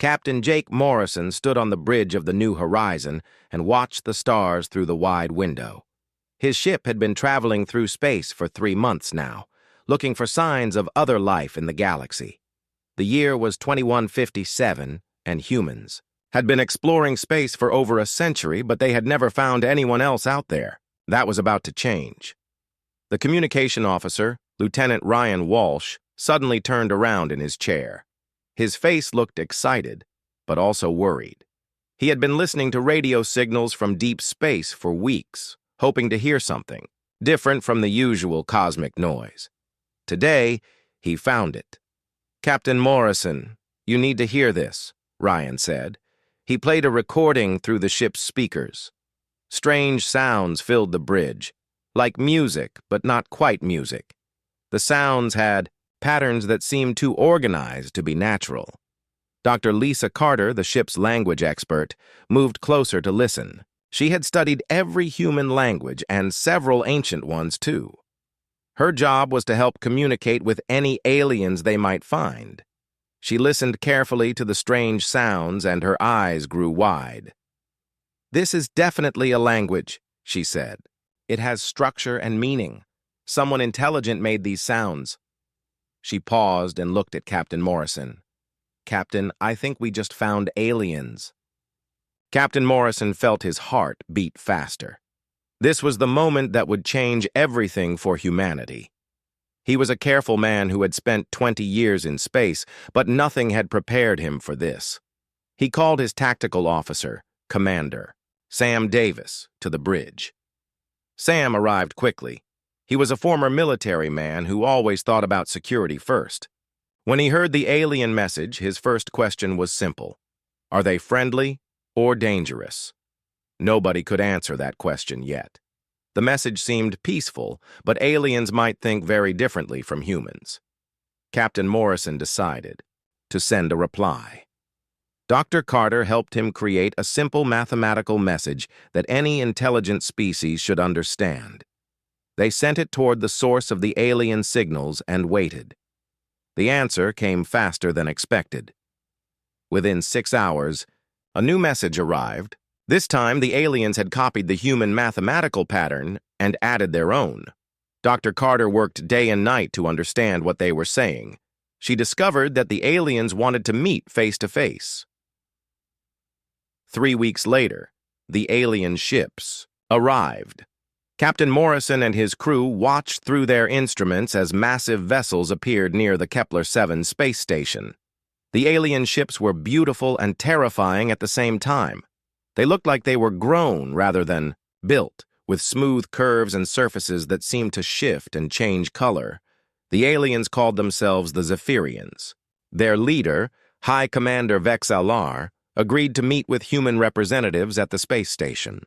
Captain Jake Morrison stood on the bridge of the New Horizon and watched the stars through the wide window. His ship had been traveling through space for 3 months now, looking for signs of other life in the galaxy. The year was 2157, and humans had been exploring space for over a century, but they had never found anyone else out there. That was about to change. The communication officer, Lieutenant Ryan Walsh, suddenly turned around in his chair. His face looked excited, but also worried. He had been listening to radio signals from deep space for weeks, hoping to hear something different from the usual cosmic noise. Today, he found it. "Captain Morrison, you need to hear this," Ryan said. He played a recording through the ship's speakers. Strange sounds filled the bridge, like music, but not quite music. The sounds had patterns that seemed too organized to be natural. Dr. Lisa Carter, the ship's language expert, moved closer to listen. She had studied every human language and several ancient ones, too. Her job was to help communicate with any aliens they might find. She listened carefully to the strange sounds, and her eyes grew wide. "This is definitely a language," she said. "It has structure and meaning. Someone intelligent made these sounds." She paused and looked at Captain Morrison. "Captain, I think we just found aliens." Captain Morrison felt his heart beat faster. This was the moment that would change everything for humanity. He was a careful man who had spent 20 years in space, but nothing had prepared him for this. He called his tactical officer, Commander Sam Davis, to the bridge. Sam arrived quickly. He was a former military man who always thought about security first. When he heard the alien message, his first question was simple. Are they friendly or dangerous? Nobody could answer that question yet. The message seemed peaceful, but aliens might think very differently from humans. Captain Morrison decided to send a reply. Dr. Carter helped him create a simple mathematical message that any intelligent species should understand. They sent it toward the source of the alien signals and waited. The answer came faster than expected. Within 6 hours, a new message arrived. This time, the aliens had copied the human mathematical pattern and added their own. Dr. Carter worked day and night to understand what they were saying. She discovered that the aliens wanted to meet face to face. 3 weeks later, the alien ships arrived. Captain Morrison and his crew watched through their instruments as massive vessels appeared near the Kepler-7 space station. The alien ships were beautiful and terrifying at the same time. They looked like they were grown rather than built, with smooth curves and surfaces that seemed to shift and change color. The aliens called themselves the Zephyrians. Their leader, High Commander Vexalar, agreed to meet with human representatives at the space station.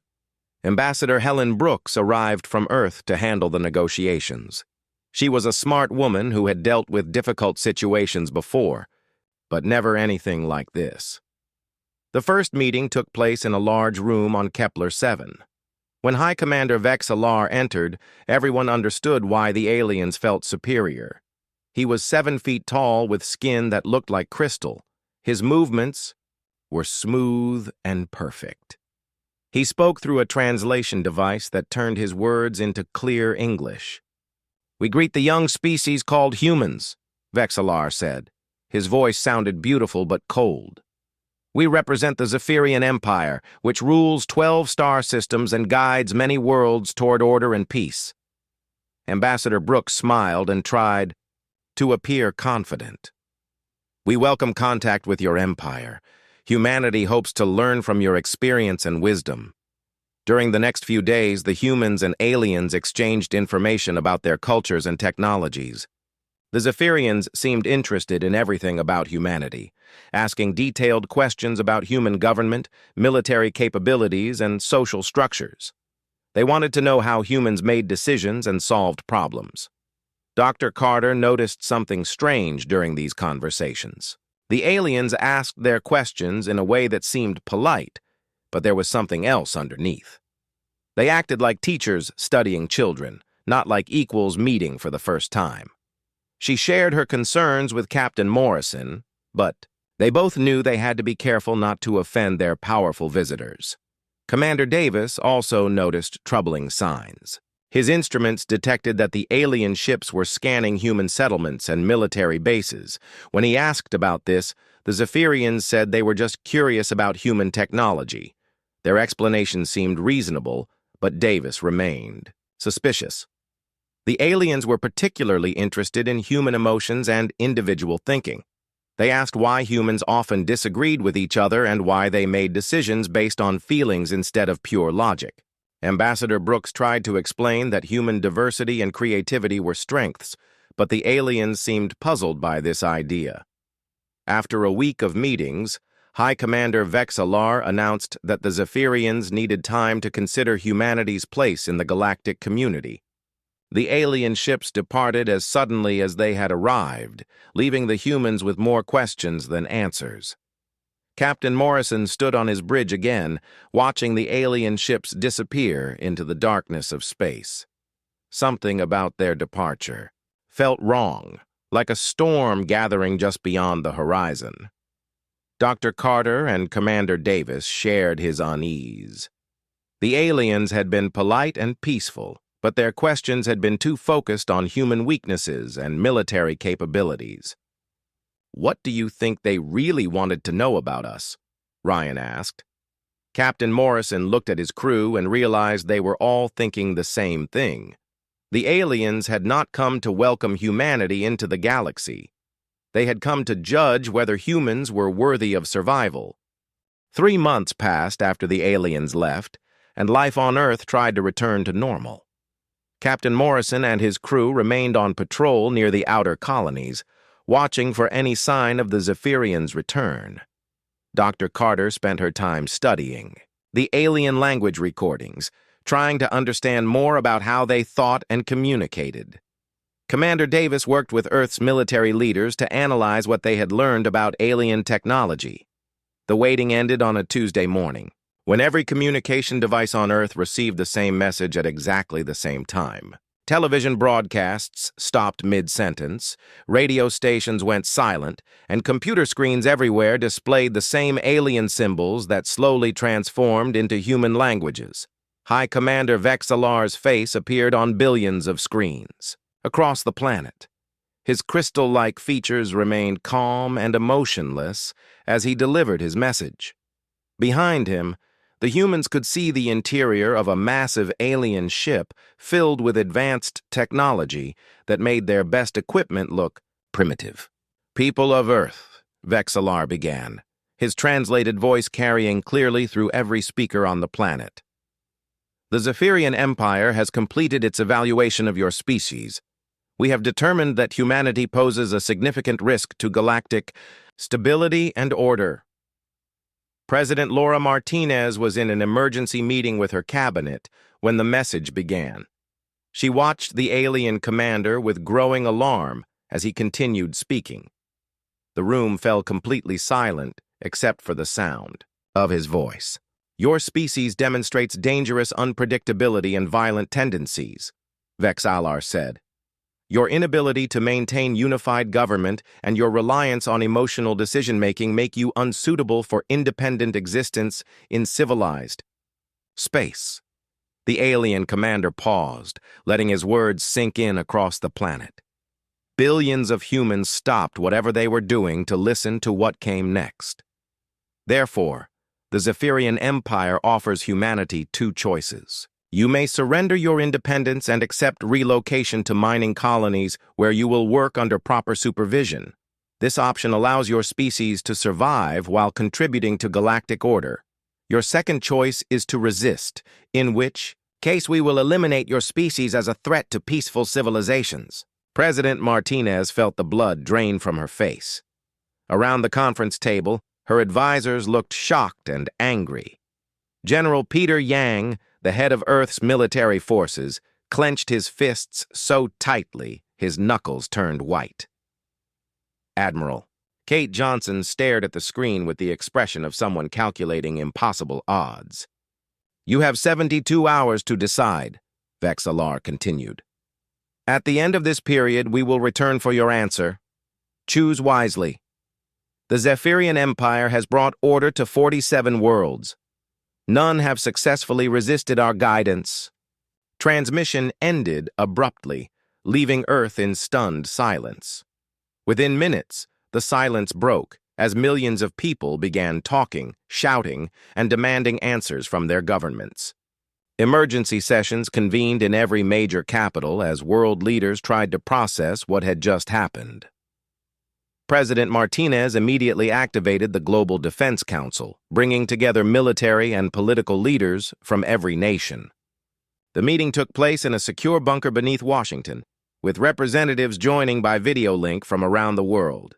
Ambassador Helen Brooks arrived from Earth to handle the negotiations. She was a smart woman who had dealt with difficult situations before, but never anything like this. The first meeting took place in a large room on Kepler-7. When High Commander Vexalar entered, everyone understood why the aliens felt superior. He was 7 feet tall with skin that looked like crystal. His movements were smooth and perfect. He spoke through a translation device that turned his words into clear English. "We greet the young species called humans," Vexalar said. His voice sounded beautiful but cold. "We represent the Zephyrian Empire, which rules 12 star systems and guides many worlds toward order and peace." Ambassador Brooks smiled and tried to appear confident. "We welcome contact with your empire. Humanity hopes to learn from your experience and wisdom." During the next few days, the humans and aliens exchanged information about their cultures and technologies. The Zephyrians seemed interested in everything about humanity, asking detailed questions about human government, military capabilities, and social structures. They wanted to know how humans made decisions and solved problems. Dr. Carter noticed something strange during these conversations. The aliens asked their questions in a way that seemed polite, but there was something else underneath. They acted like teachers studying children, not like equals meeting for the first time. She shared her concerns with Captain Morrison, but They both knew they had to be careful not to offend their powerful visitors. Commander Davis also noticed troubling signs. His instruments detected that the alien ships were scanning human settlements and military bases. When he asked about this, the Zephyrians said they were just curious about human technology. Their explanation seemed reasonable, but Davis remained suspicious. The aliens were particularly interested in human emotions and individual thinking. They asked why humans often disagreed with each other and why they made decisions based on feelings instead of pure logic. Ambassador Brooks tried to explain that human diversity and creativity were strengths, but the aliens seemed puzzled by this idea. After a week of meetings, High Commander Vexalar announced that the Zephyrians needed time to consider humanity's place in the galactic community. The alien ships departed as suddenly as they had arrived, leaving the humans with more questions than answers. Captain Morrison stood on his bridge again, watching the alien ships disappear into the darkness of space. Something about their departure felt wrong, like a storm gathering just beyond the horizon. Dr. Carter and Commander Davis shared his unease. The aliens had been polite and peaceful, but their questions had been too focused on human weaknesses and military capabilities. "What do you think they really wanted to know about us?" Ryan asked. Captain Morrison looked at his crew and realized they were all thinking the same thing. The aliens had not come to welcome humanity into the galaxy. They had come to judge whether humans were worthy of survival. 3 months passed after the aliens left, and life on Earth tried to return to normal. Captain Morrison and his crew remained on patrol near the outer colonies, watching for any sign of the Zephyrians' return. Dr. Carter spent her time studying the alien language recordings, trying to understand more about how they thought and communicated. Commander Davis worked with Earth's military leaders to analyze what they had learned about alien technology. The waiting ended on a Tuesday morning, when every communication device on Earth received the same message at exactly the same time. Television broadcasts stopped mid-sentence, radio stations went silent, and computer screens everywhere displayed the same alien symbols that slowly transformed into human languages. High Commander Vexalar's face appeared on billions of screens across the planet. His crystal-like features remained calm and emotionless as he delivered his message. Behind him, the humans could see the interior of a massive alien ship filled with advanced technology that made their best equipment look primitive. "People of Earth," Vexalar began, his translated voice carrying clearly through every speaker on the planet. "The Zephyrian Empire has completed its evaluation of your species. We have determined that humanity poses a significant risk to galactic stability and order." President Laura Martinez was in an emergency meeting with her cabinet when the message began. She watched the alien commander with growing alarm as he continued speaking. The room fell completely silent except for the sound of his voice. "Your species demonstrates dangerous unpredictability and violent tendencies," Vexalar said. "Your inability to maintain unified government and your reliance on emotional decision-making make you unsuitable for independent existence in civilized space." The alien commander paused, letting his words sink in across the planet. Billions of humans stopped whatever they were doing to listen to what came next. Therefore, the Zephyrian Empire offers humanity 2 choices. You may surrender your independence and accept relocation to mining colonies where you will work under proper supervision. This option allows your species to survive while contributing to galactic order. Your second choice is to resist, in which case we will eliminate your species as a threat to peaceful civilizations. President Martinez felt the blood drain from her face. Around the conference table, her advisors looked shocked and angry. General Peter Yang, the head of Earth's military forces, clenched his fists so tightly his knuckles turned white. "Admiral." Kate Johnson stared at the screen with the expression of someone calculating impossible odds. "You have 72 hours to decide," Vexalar continued. "At the end of this period, we will return for your answer. Choose wisely." The Zephyrian Empire has brought order to 47 worlds. None have successfully resisted our guidance. Transmission ended abruptly, leaving Earth in stunned silence. Within minutes, the silence broke as millions of people began talking, shouting, and demanding answers from their governments. Emergency sessions convened in every major capital as world leaders tried to process what had just happened. President Martinez immediately activated the Global Defense Council, bringing together military and political leaders from every nation. The meeting took place in a secure bunker beneath Washington, with representatives joining by video link from around the world.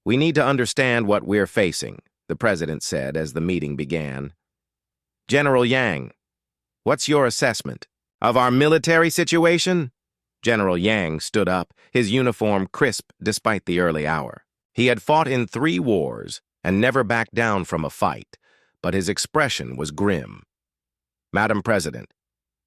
"We need to understand what we're facing," the president said as the meeting began. "General Yang, what's your assessment of our military situation?" General Yang stood up, his uniform crisp despite the early hour. He had fought in 3 wars and never backed down from a fight, but his expression was grim. "Madam President,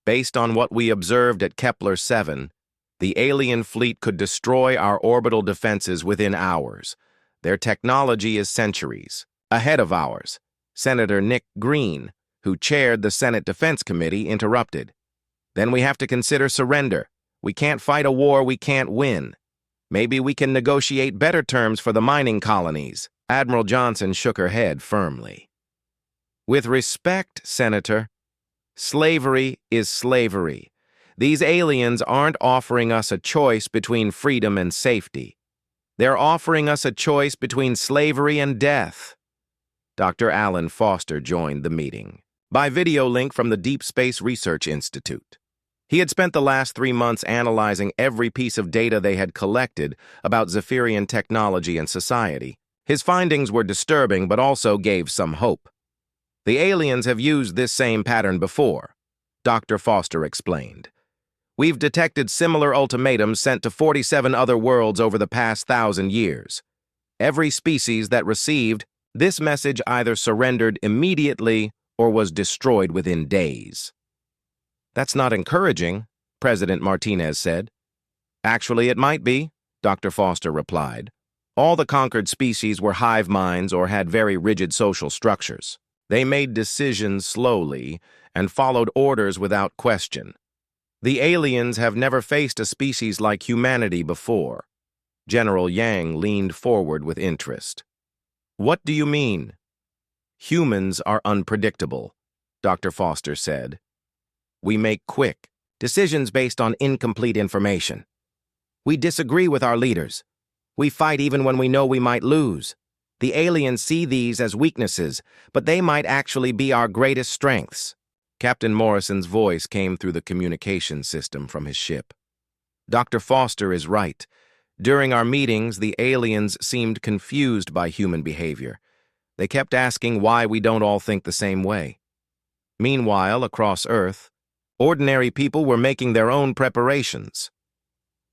based on what we observed at Kepler 7, the alien fleet could destroy our orbital defenses within hours. Their technology is centuries ahead of ours." Senator Nick Green, who chaired the Senate Defense Committee, interrupted. "Then we have to consider surrender. We can't fight a war we can't win. Maybe we can negotiate better terms for the mining colonies." Admiral Johnson shook her head firmly. "With respect, Senator, slavery is slavery. These aliens aren't offering us a choice between freedom and safety. They're offering us a choice between slavery and death." Dr. Alan Foster joined the meeting by video link from the Deep Space Research Institute. He had spent the last 3 months analyzing every piece of data they had collected about Zephyrian technology and society. His findings were disturbing, but also gave some hope. "The aliens have used this same pattern before," Dr. Foster explained. "We've detected similar ultimatums sent to 47 other worlds over the past 1,000 years. Every species that received this message either surrendered immediately or was destroyed within days." "That's not encouraging," President Martinez said. "Actually, it might be," Dr. Foster replied. "All the conquered species were hive minds or had very rigid social structures. They made decisions slowly and followed orders without question. The aliens have never faced a species like humanity before." General Yang leaned forward with interest. "What do you mean?" "Humans are unpredictable," Dr. Foster said. "We make quick decisions based on incomplete information. We disagree with our leaders. We fight even when we know we might lose. The aliens see these as weaknesses, but they might actually be our greatest strengths." Captain Morrison's voice came through the communication system from his ship. "Dr. Foster is right. During our meetings, the aliens seemed confused by human behavior. They kept asking why we don't all think the same way. Meanwhile, across Earth, ordinary people were making their own preparations."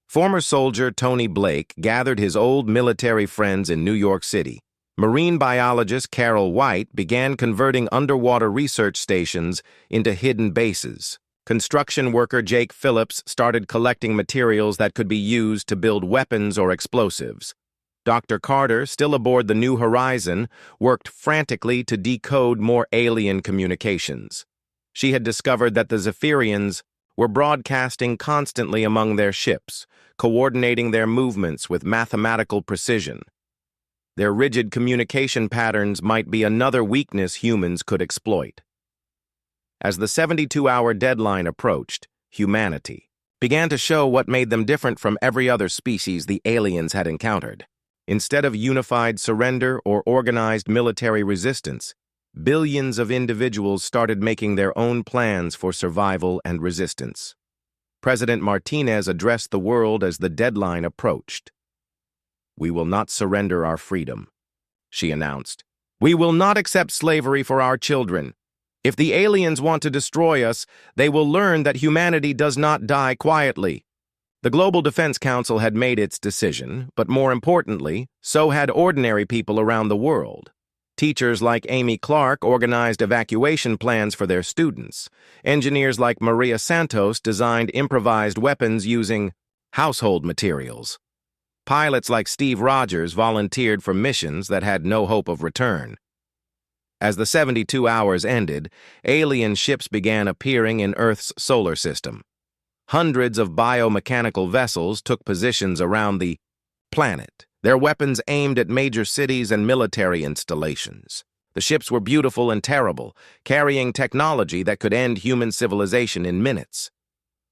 Former soldier Tony Blake gathered his old military friends in New York City. Marine biologist Carol White began converting underwater research stations into hidden bases. Construction worker Jake Phillips started collecting materials that could be used to build weapons or explosives. Dr. Carter, still aboard the New Horizon, worked frantically to decode more alien communications. She had discovered that the Zephyrians were broadcasting constantly among their ships, coordinating their movements with mathematical precision. Their rigid communication patterns might be another weakness humans could exploit. As the 72-hour deadline approached, humanity began to show what made them different from every other species the aliens had encountered. Instead of unified surrender or organized military resistance, billions of individuals started making their own plans for survival and resistance. President Martinez addressed the world as the deadline approached. "We will not surrender our freedom," she announced. "We will not accept slavery for our children. If the aliens want to destroy us, they will learn that humanity does not die quietly." The Global Defense Council had made its decision, but more importantly, so had ordinary people around the world. Teachers like Amy Clark organized evacuation plans for their students. Engineers like Maria Santos designed improvised weapons using household materials. Pilots like Steve Rogers volunteered for missions that had no hope of return. As the 72 hours ended, alien ships began appearing in Earth's solar system. Hundreds of biomechanical vessels took positions around the planet, their weapons aimed at major cities and military installations. The ships were beautiful and terrible, carrying technology that could end human civilization in minutes.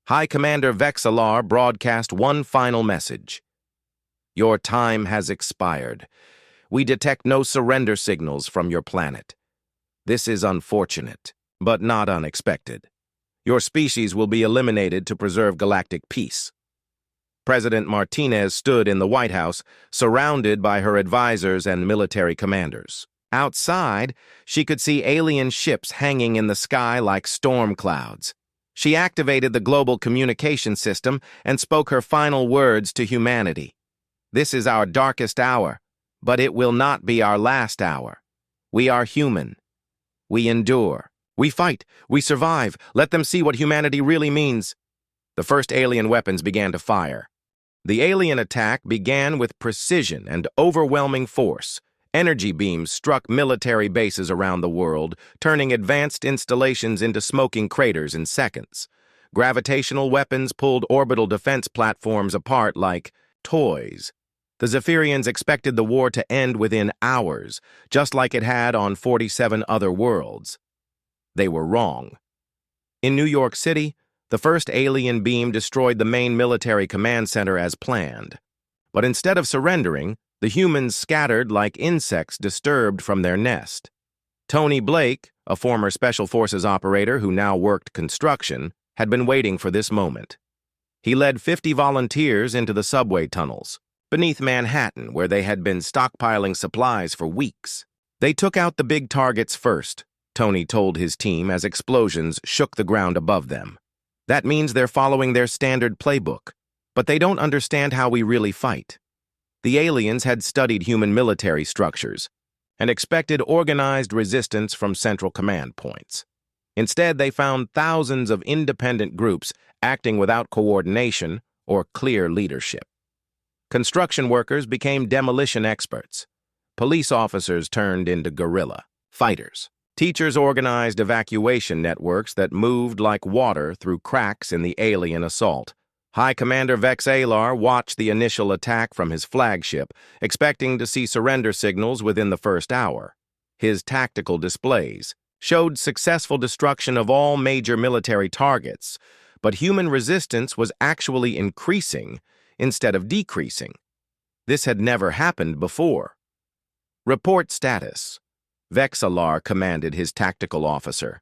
High Commander Vexalar broadcast one final message. Your time has expired. We detect no surrender signals from your planet. This is unfortunate, but not unexpected. Your species will be eliminated to preserve galactic peace. President Martinez stood in the White House, surrounded by her advisors and military commanders. Outside, she could see alien ships hanging in the sky like storm clouds. She activated the global communication system and spoke her final words to humanity. This is our darkest hour, but it will not be our last hour. We are human. We endure. We fight. We survive. Let them see what humanity really means. The first alien weapons began to fire. The alien attack began with precision and overwhelming force. Energy beams struck military bases around the world, turning advanced installations into smoking craters in seconds. Gravitational weapons pulled orbital defense platforms apart like toys. The Zephyrians expected the war to end within hours, just like it had on 47 other worlds. They were wrong. In New York City, the first alien beam destroyed the main military command center as planned. But instead of surrendering, the humans scattered like insects disturbed from their nest. Tony Blake, a former Special Forces operator who now worked construction, had been waiting for this moment. He led 50 volunteers into the subway tunnels, beneath Manhattan, where they had been stockpiling supplies for weeks. They took out the big targets first, Tony told his team as explosions shook the ground above them. That means they're following their standard playbook, but they don't understand how we really fight. The aliens had studied human military structures and expected organized resistance from central command points. Instead, they found thousands of independent groups acting without coordination or clear leadership. Construction workers became demolition experts. Police officers turned into guerrilla fighters. Teachers organized evacuation networks that moved like water through cracks in the alien assault. High Commander Vexalar watched the initial attack from his flagship, expecting to see surrender signals within the first hour. His tactical displays showed successful destruction of all major military targets, but human resistance was actually increasing instead of decreasing. This had never happened before. Report status. Vexalar commanded his tactical officer.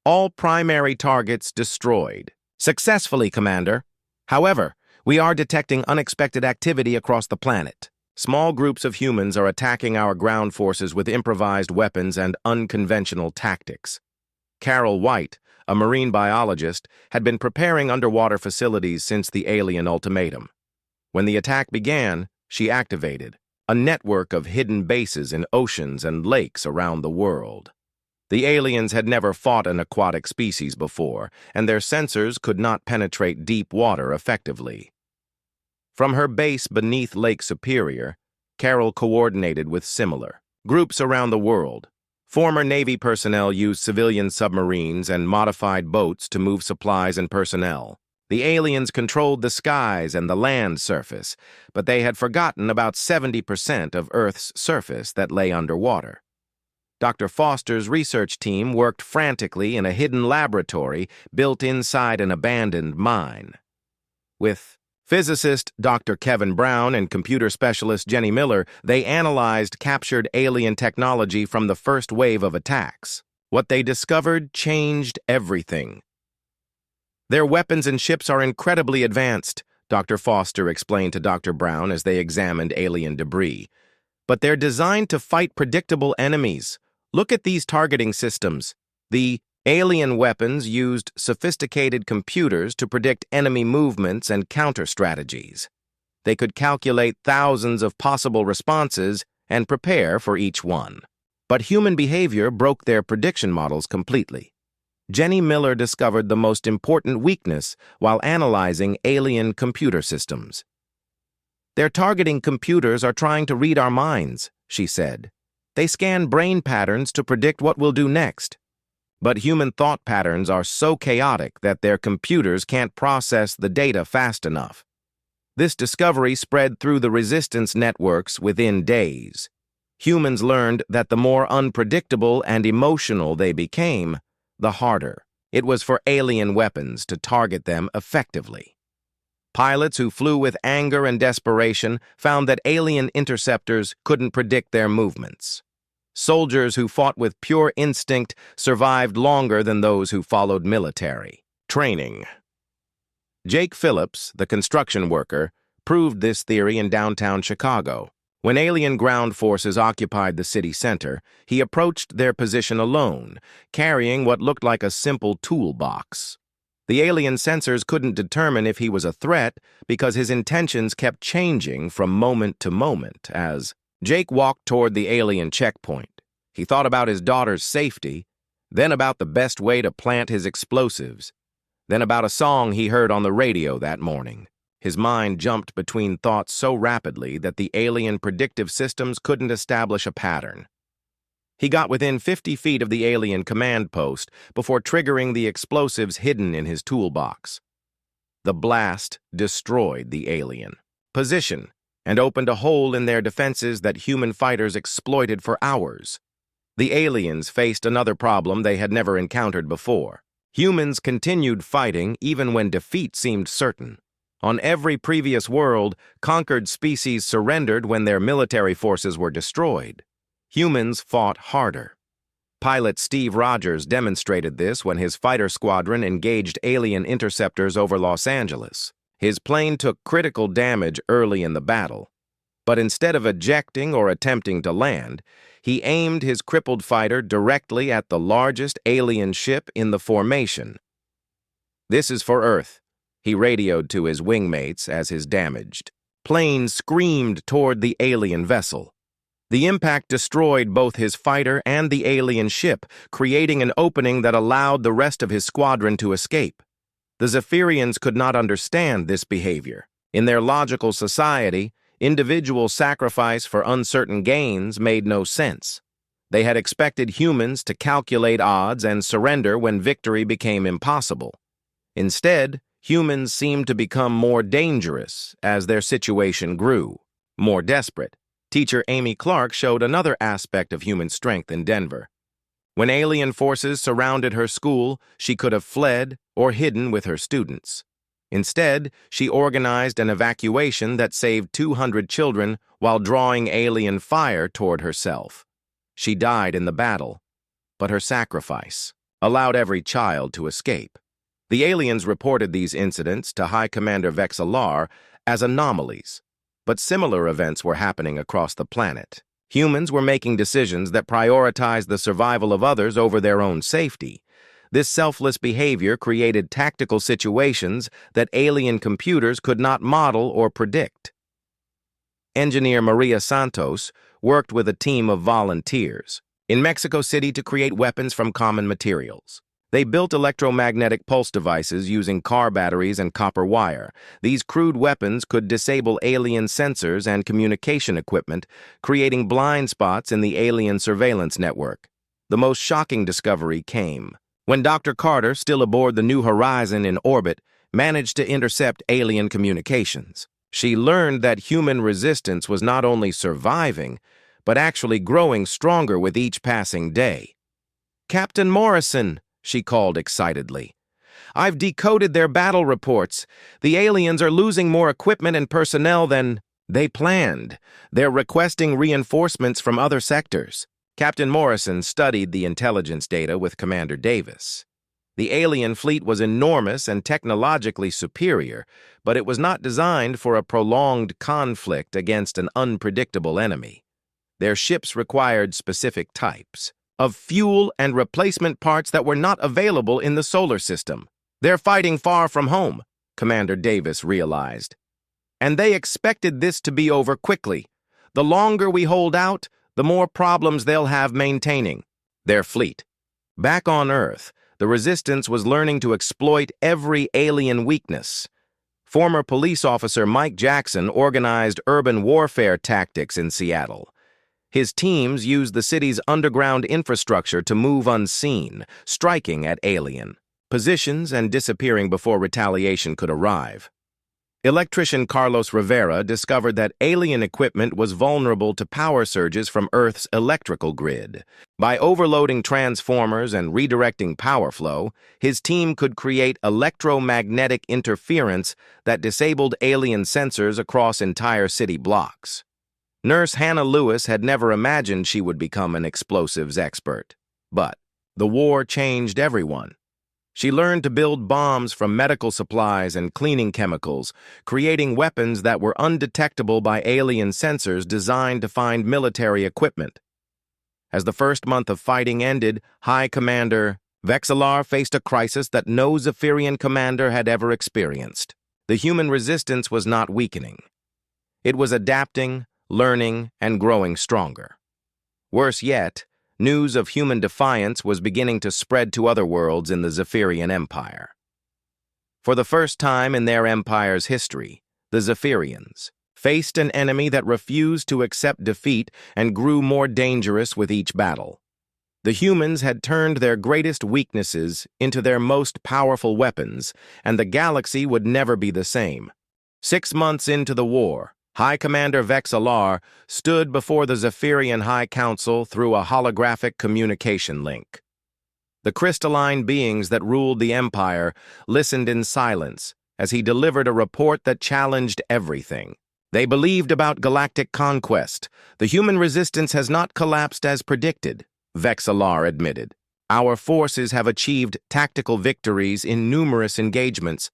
All primary targets destroyed. Successfully, Commander. However, we are detecting unexpected activity across the planet. Small groups of humans are attacking our ground forces with improvised weapons and unconventional tactics. Carol White, a marine biologist, had been preparing underwater facilities since the alien ultimatum. When the attack began, she activated a network of hidden bases in oceans and lakes around the world. The aliens had never fought an aquatic species before, and their sensors could not penetrate deep water effectively. From her base beneath Lake Superior, Carol coordinated with similar groups around the world. Former Navy personnel used civilian submarines and modified boats to move supplies and personnel. The aliens controlled the skies and the land surface, but they had forgotten about 70% of Earth's surface that lay underwater. Dr. Foster's research team worked frantically in a hidden laboratory built inside an abandoned mine. With physicist Dr. Kevin Brown and computer specialist Jenny Miller, they analyzed captured alien technology from the first wave of attacks. What they discovered changed everything. Their weapons and ships are incredibly advanced, Dr. Foster explained to Dr. Brown as they examined alien debris. But they're designed to fight predictable enemies. Look at these targeting systems. The alien weapons used sophisticated computers to predict enemy movements and counter strategies. They could calculate thousands of possible responses and prepare for each one. But human behavior broke their prediction models completely. Jenny Miller discovered the most important weakness while analyzing alien computer systems. "Their targeting computers are trying to read our minds," she said. "They scan brain patterns to predict what we'll do next. But human thought patterns are so chaotic that their computers can't process the data fast enough." This discovery spread through the resistance networks within days. Humans learned that the more unpredictable and emotional they became, the harder it was for alien weapons to target them effectively. Pilots who flew with anger and desperation found that alien interceptors couldn't predict their movements. Soldiers who fought with pure instinct survived longer than those who followed military training. Jake Phillips, the construction worker, proved this theory in downtown Chicago. When alien ground forces occupied the city center, he approached their position alone, carrying what looked like a simple toolbox. The alien sensors couldn't determine if he was a threat because his intentions kept changing from moment to moment as Jake walked toward the alien checkpoint. He thought about his daughter's safety, then about the best way to plant his explosives, then about a song he heard on the radio that morning. His mind jumped between thoughts so rapidly that the alien predictive systems couldn't establish a pattern. He got within 50 feet of the alien command post before triggering the explosives hidden in his toolbox. The blast destroyed the alien position and opened a hole in their defenses that human fighters exploited for hours. The aliens faced another problem they had never encountered before. Humans continued fighting even when defeat seemed certain. On every previous world, conquered species surrendered when their military forces were destroyed. Humans fought harder. Pilot Steve Rogers demonstrated this when his fighter squadron engaged alien interceptors over Los Angeles. His plane took critical damage early in the battle, but instead of ejecting or attempting to land, he aimed his crippled fighter directly at the largest alien ship in the formation. "This is for Earth," he radioed to his wingmates as his damaged plane screamed toward the alien vessel. The impact destroyed both his fighter and the alien ship, creating an opening that allowed the rest of his squadron to escape. The Zephyrians could not understand this behavior. In their logical society, individual sacrifice for uncertain gains made no sense. They had expected humans to calculate odds and surrender when victory became impossible. Instead, humans seemed to become more dangerous as their situation grew, more desperate. Teacher Amy Clark showed another aspect of human strength in Denver. When alien forces surrounded her school, she could have fled or hidden with her students. Instead, she organized an evacuation that saved 200 children while drawing alien fire toward herself. She died in the battle, but her sacrifice allowed every child to escape. The aliens reported these incidents to High Commander Vexalar as anomalies, but similar events were happening across the planet. Humans were making decisions that prioritized the survival of others over their own safety. This selfless behavior created tactical situations that alien computers could not model or predict. Engineer Maria Santos worked with a team of volunteers in Mexico City to create weapons from common materials. They built electromagnetic pulse devices using car batteries and copper wire. These crude weapons could disable alien sensors and communication equipment, creating blind spots in the alien surveillance network. The most shocking discovery came when Dr. Carter, still aboard the New Horizon in orbit, managed to intercept alien communications. She learned that human resistance was not only surviving, but actually growing stronger with each passing day. "Captain Morrison," she called excitedly, "I've decoded their battle reports. The aliens are losing more equipment and personnel than they planned. They're requesting reinforcements from other sectors." Captain Morrison studied the intelligence data with Commander Davis. The alien fleet was enormous and technologically superior, but it was not designed for a prolonged conflict against an unpredictable enemy. Their ships required specific types of fuel and replacement parts that were not available in the solar system. "They're fighting far from home," Commander Davis realized. "And they expected this to be over quickly. The longer we hold out, the more problems they'll have maintaining their fleet." Back on Earth, the Resistance was learning to exploit every alien weakness. Former police officer Mike Jackson organized urban warfare tactics in Seattle. His teams used the city's underground infrastructure to move unseen, striking at alien positions and disappearing before retaliation could arrive. Electrician Carlos Rivera discovered that alien equipment was vulnerable to power surges from Earth's electrical grid. By overloading transformers and redirecting power flow, his team could create electromagnetic interference that disabled alien sensors across entire city blocks. Nurse Hannah Lewis had never imagined she would become an explosives expert. But the war changed everyone. She learned to build bombs from medical supplies and cleaning chemicals, creating weapons that were undetectable by alien sensors designed to find military equipment. As the first month of fighting ended, High Commander Vexillar faced a crisis that no Zephyrian commander had ever experienced. The human resistance was not weakening. It was adapting, learning, and growing stronger. Worse yet, news of human defiance was beginning to spread to other worlds in the Zephyrian Empire. For the first time in their empire's history, the Zephyrians faced an enemy that refused to accept defeat and grew more dangerous with each battle. The humans had turned their greatest weaknesses into their most powerful weapons, and the galaxy would never be the same. 6 months into the war, High Commander Vexillar stood before the Zephyrian High Council through a holographic communication link. The crystalline beings that ruled the Empire listened in silence as he delivered a report that challenged everything. They believed about galactic conquest. The human resistance has not collapsed as predicted, Vexillar admitted. Our forces have achieved tactical victories in numerous engagements,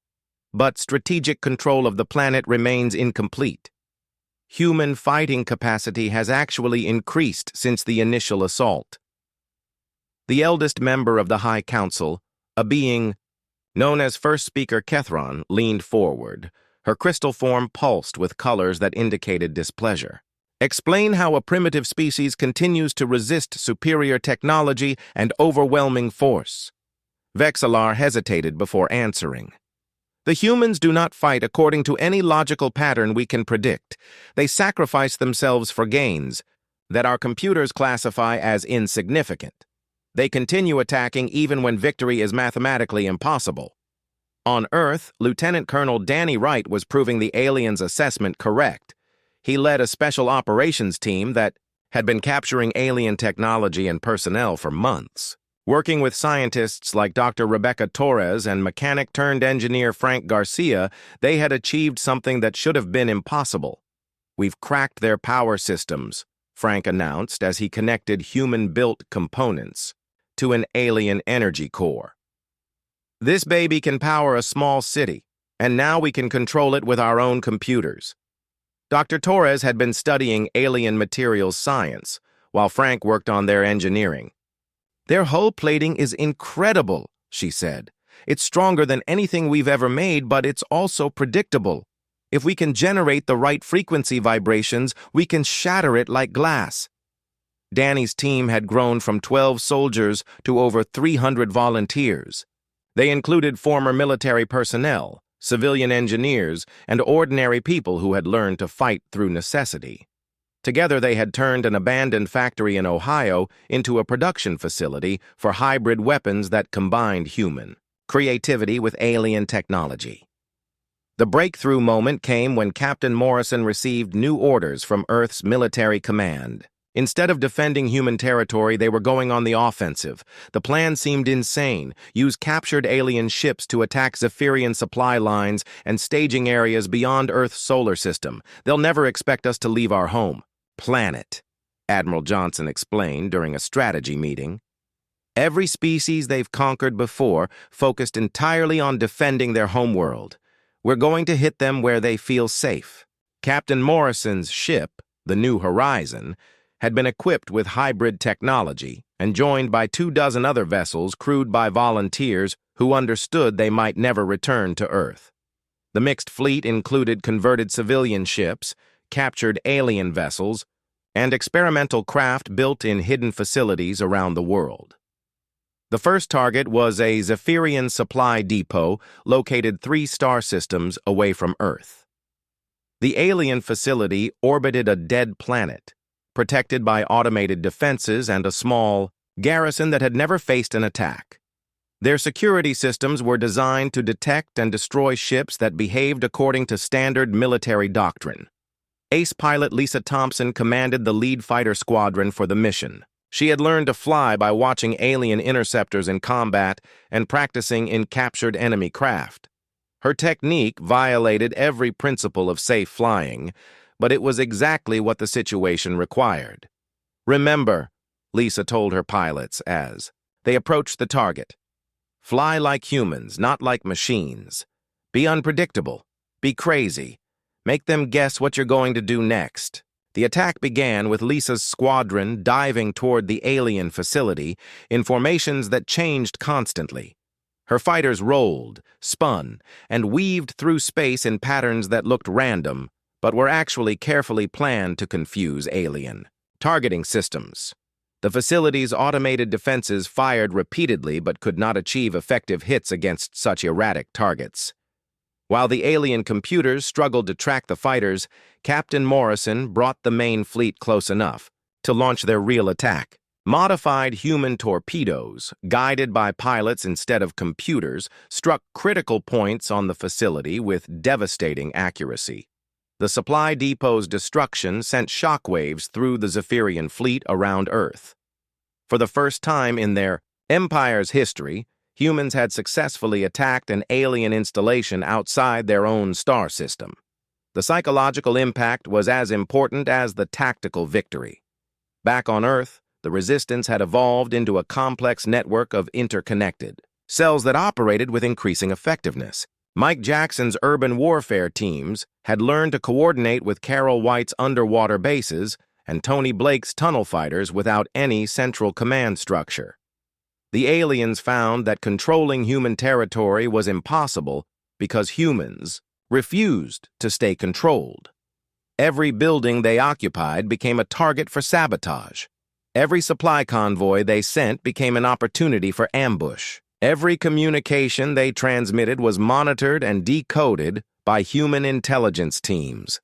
but strategic control of the planet remains incomplete. Human fighting capacity has actually increased since the initial assault. The eldest member of the High Council, a being known as First Speaker Kethron, leaned forward. Her crystal form pulsed with colors that indicated displeasure. Explain how a primitive species continues to resist superior technology and overwhelming force. Vexillar hesitated before answering. The humans do not fight according to any logical pattern we can predict. They sacrifice themselves for gains that our computers classify as insignificant. They continue attacking even when victory is mathematically impossible. On Earth, Lieutenant Colonel Danny Wright was proving the aliens' assessment correct. He led a special operations team that had been capturing alien technology and personnel for months. Working with scientists like Dr. Rebecca Torres and mechanic-turned-engineer Frank Garcia, they had achieved something that should have been impossible. We've cracked their power systems, Frank announced as he connected human-built components to an alien energy core. This baby can power a small city, and now we can control it with our own computers. Dr. Torres had been studying alien materials science, while Frank worked on their engineering. Their hull plating is incredible, she said. It's stronger than anything we've ever made, but it's also predictable. If we can generate the right frequency vibrations, we can shatter it like glass. Danny's team had grown from 12 soldiers to over 300 volunteers. They included former military personnel, civilian engineers, and ordinary people who had learned to fight through necessity. Together they had turned an abandoned factory in Ohio into a production facility for hybrid weapons that combined human creativity with alien technology. The breakthrough moment came when Captain Morrison received new orders from Earth's military command. Instead of defending human territory, they were going on the offensive. The plan seemed insane. Use captured alien ships to attack Zephyrian supply lines and staging areas beyond Earth's solar system. They'll never expect us to leave our home planet, Admiral Johnson explained during a strategy meeting. Every species they've conquered before focused entirely on defending their homeworld. We're going to hit them where they feel safe. Captain Morrison's ship, the New Horizon, had been equipped with hybrid technology and joined by 24 other vessels crewed by volunteers who understood they might never return to Earth. The mixed fleet included converted civilian ships, captured alien vessels, and experimental craft built in hidden facilities around the world. The first target was a Zephyrian supply depot located 3 star systems away from Earth. The alien facility orbited a dead planet, protected by automated defenses and a small garrison that had never faced an attack. Their security systems were designed to detect and destroy ships that behaved according to standard military doctrine. Ace pilot Lisa Thompson commanded the lead fighter squadron for the mission. She had learned to fly by watching alien interceptors in combat and practicing in captured enemy craft. Her technique violated every principle of safe flying, but it was exactly what the situation required. "Remember," Lisa told her pilots as they approached the target, "fly like humans, not like machines. Be unpredictable. Be crazy. Make them guess what you're going to do next." The attack began with Lisa's squadron diving toward the alien facility in formations that changed constantly. Her fighters rolled, spun, and weaved through space in patterns that looked random, but were actually carefully planned to confuse alien targeting systems. The facility's automated defenses fired repeatedly but could not achieve effective hits against such erratic targets. While the alien computers struggled to track the fighters, Captain Morrison brought the main fleet close enough to launch their real attack. Modified human torpedoes, guided by pilots instead of computers, struck critical points on the facility with devastating accuracy. The supply depot's destruction sent shockwaves through the Zephyrian fleet around Earth. For the first time in their empire's history, humans had successfully attacked an alien installation outside their own star system. The psychological impact was as important as the tactical victory. Back on Earth, the Resistance had evolved into a complex network of interconnected cells that operated with increasing effectiveness. Mike Jackson's urban warfare teams had learned to coordinate with Carol White's underwater bases and Tony Blake's tunnel fighters without any central command structure. The aliens found that controlling human territory was impossible because humans refused to stay controlled. Every building they occupied became a target for sabotage. Every supply convoy they sent became an opportunity for ambush. Every communication they transmitted was monitored and decoded by human intelligence teams.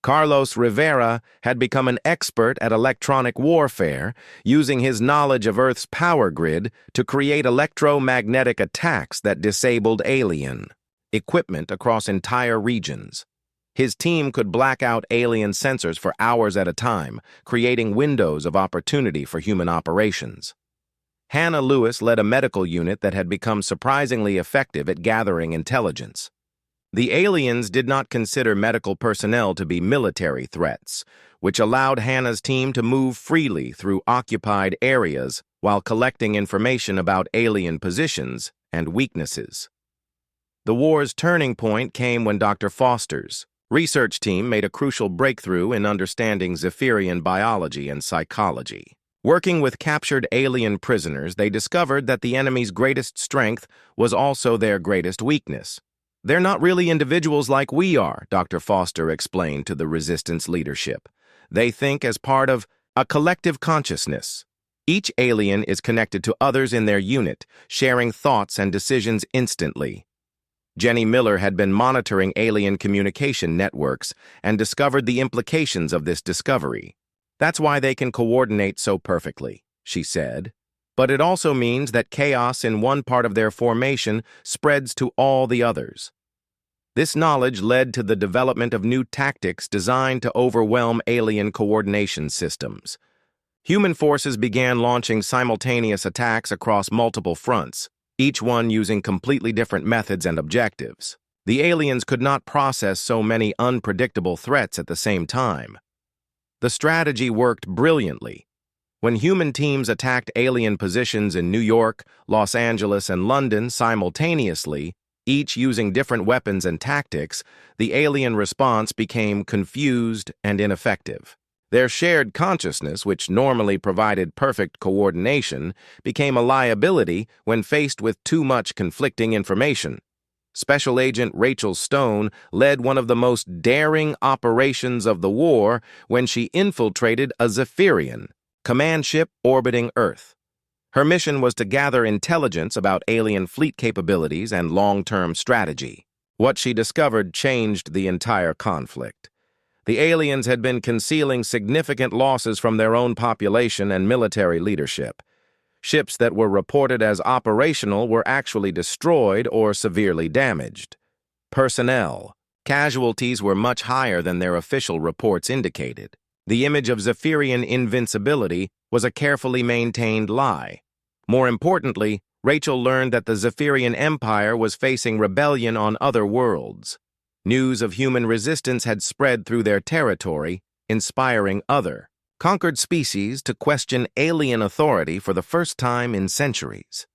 Carlos Rivera had become an expert at electronic warfare, using his knowledge of Earth's power grid to create electromagnetic attacks that disabled alien equipment across entire regions. His team could black out alien sensors for hours at a time, creating windows of opportunity for human operations. Hannah Lewis led a medical unit that had become surprisingly effective at gathering intelligence. The aliens did not consider medical personnel to be military threats, which allowed Hannah's team to move freely through occupied areas while collecting information about alien positions and weaknesses. The war's turning point came when Dr. Foster's research team made a crucial breakthrough in understanding Zephyrian biology and psychology. Working with captured alien prisoners, they discovered that the enemy's greatest strength was also their greatest weakness. "They're not really individuals like we are," Dr. Foster explained to the Resistance leadership. "They think as part of a collective consciousness. Each alien is connected to others in their unit, sharing thoughts and decisions instantly." Jenny Miller had been monitoring alien communication networks and discovered the implications of this discovery. "That's why they can coordinate so perfectly," she said. "But it also means that chaos in one part of their formation spreads to all the others." This knowledge led to the development of new tactics designed to overwhelm alien coordination systems. Human forces began launching simultaneous attacks across multiple fronts, each one using completely different methods and objectives. The aliens could not process so many unpredictable threats at the same time. The strategy worked brilliantly. When human teams attacked alien positions in New York, Los Angeles, and London simultaneously, each using different weapons and tactics, the alien response became confused and ineffective. Their shared consciousness, which normally provided perfect coordination, became a liability when faced with too much conflicting information. Special Agent Rachel Stone led one of the most daring operations of the war when she infiltrated a Zephyrian command ship orbiting Earth. Her mission was to gather intelligence about alien fleet capabilities and long-term strategy. What she discovered changed the entire conflict. The aliens had been concealing significant losses from their own population and military leadership. Ships that were reported as operational were actually destroyed or severely damaged. Personnel. Casualties were much higher than their official reports indicated. The image of Zephyrian invincibility was a carefully maintained lie. More importantly, Rachel learned that the Zephyrian Empire was facing rebellion on other worlds. News of human resistance had spread through their territory, inspiring other, conquered species to question alien authority for the first time in centuries.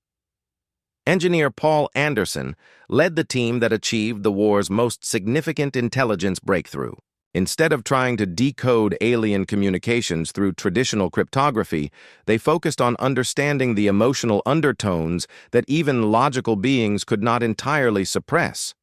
Engineer Paul Anderson led the team that achieved the war's most significant intelligence breakthrough. Instead of trying to decode alien communications through traditional cryptography, they focused on understanding the emotional undertones that even logical beings could not entirely suppress.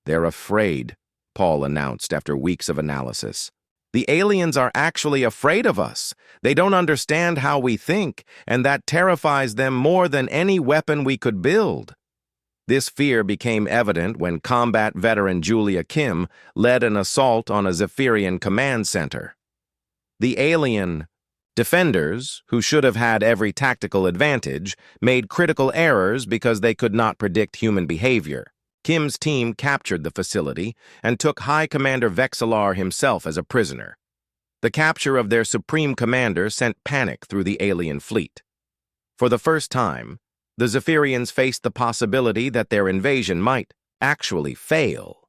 "They're afraid," Paul announced after weeks of analysis. "The aliens are actually afraid of us. They don't understand how we think, and that terrifies them more than any weapon we could build." This fear became evident when combat veteran Julia Kim led an assault on a Zephyrian command center. The alien defenders, who should have had every tactical advantage, made critical errors because they could not predict human behavior. Kim's team captured the facility and took High Commander Vexillar himself as a prisoner. The capture of their supreme commander sent panic through the alien fleet. For the first time, the Zephyrians faced the possibility that their invasion might actually fail.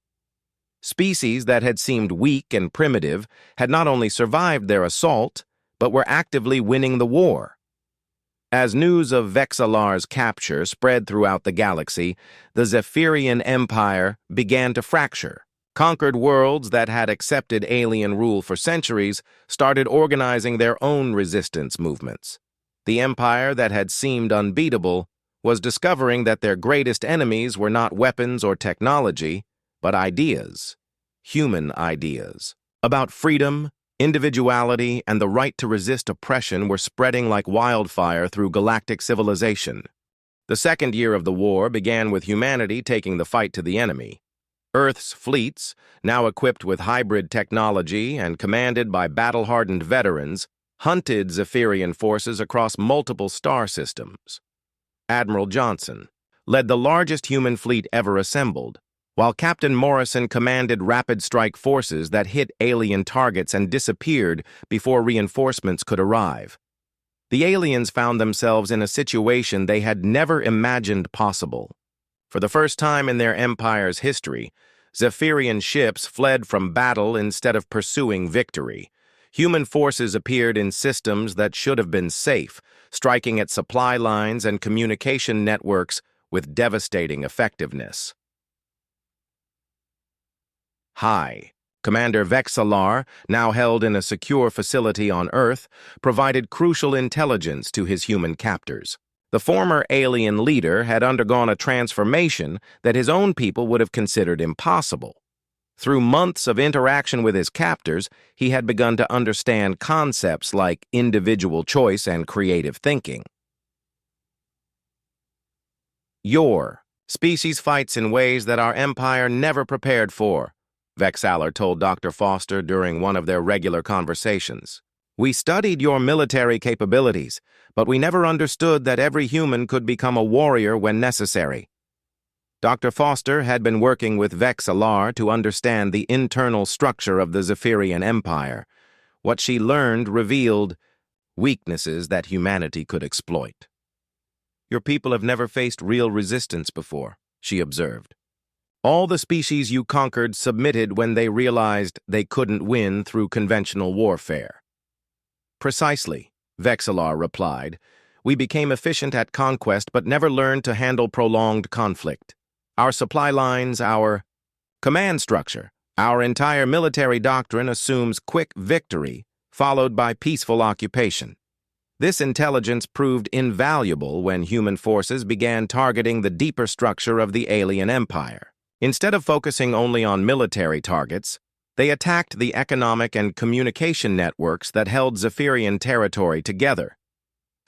Species that had seemed weak and primitive had not only survived their assault, but were actively winning the war. As news of Vexillar's capture spread throughout the galaxy, the Zephyrian Empire began to fracture. Conquered worlds that had accepted alien rule for centuries started organizing their own resistance movements. The empire that had seemed unbeatable was discovering that their greatest enemies were not weapons or technology, but ideas, human ideas, about freedom, individuality, and the right to resist oppression were spreading like wildfire through galactic civilization. The second year of the war began with humanity taking the fight to the enemy. Earth's fleets, now equipped with hybrid technology and commanded by battle-hardened veterans, hunted Zephyrian forces across multiple star systems. Admiral Johnson led the largest human fleet ever assembled, while Captain Morrison commanded rapid strike forces that hit alien targets and disappeared before reinforcements could arrive. The aliens found themselves in a situation they had never imagined possible. For the first time in their empire's history, Zephyrian ships fled from battle instead of pursuing victory. Human forces appeared in systems that should have been safe, striking at supply lines and communication networks with devastating effectiveness. High Commander Vexillar, now held in a secure facility on Earth, provided crucial intelligence to his human captors. The former alien leader had undergone a transformation that his own people would have considered impossible. Through months of interaction with his captors, he had begun to understand concepts like individual choice and creative thinking. Your species fights in ways that our empire never prepared for, Vexillar told Dr. Foster during one of their regular conversations. "We studied your military capabilities, but we never understood that every human could become a warrior when necessary." Dr. Foster had been working with Vexillar to understand the internal structure of the Zephyrian Empire. What she learned revealed weaknesses that humanity could exploit. "Your people have never faced real resistance before," she observed. "All the species you conquered submitted when they realized they couldn't win through conventional warfare." "Precisely," Vexillar replied. "We became efficient at conquest but never learned to handle prolonged conflict. Our supply lines, our command structure, our entire military doctrine assumes quick victory followed by peaceful occupation. This intelligence proved invaluable when human forces began targeting the deeper structure of the alien empire. Instead of focusing only on military targets, they attacked the economic and communication networks that held Zephyrian territory together.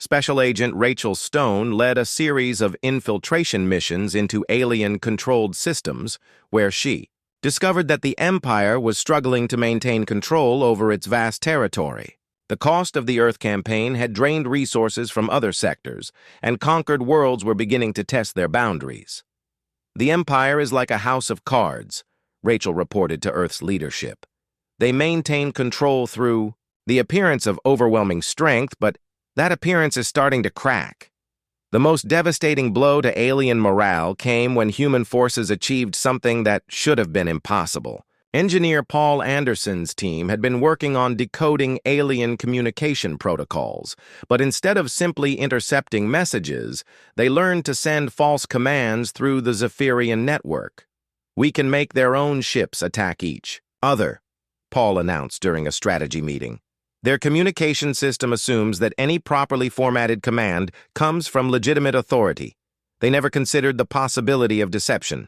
Special Agent Rachel Stone led a series of infiltration missions into alien-controlled systems, where she discovered that the Empire was struggling to maintain control over its vast territory. The cost of the Earth campaign had drained resources from other sectors, and conquered worlds were beginning to test their boundaries. The Empire is like a house of cards, Rachel reported to Earth's leadership. They maintain control through the appearance of overwhelming strength, but that appearance is starting to crack. The most devastating blow to alien morale came when human forces achieved something that should have been impossible. Engineer Paul Anderson's team had been working on decoding alien communication protocols, but instead of simply intercepting messages, they learned to send false commands through the Zephyrian network. "We can make their own ships attack each other," Paul announced during a strategy meeting. Their communication system assumes that any properly formatted command comes from legitimate authority. They never considered the possibility of deception.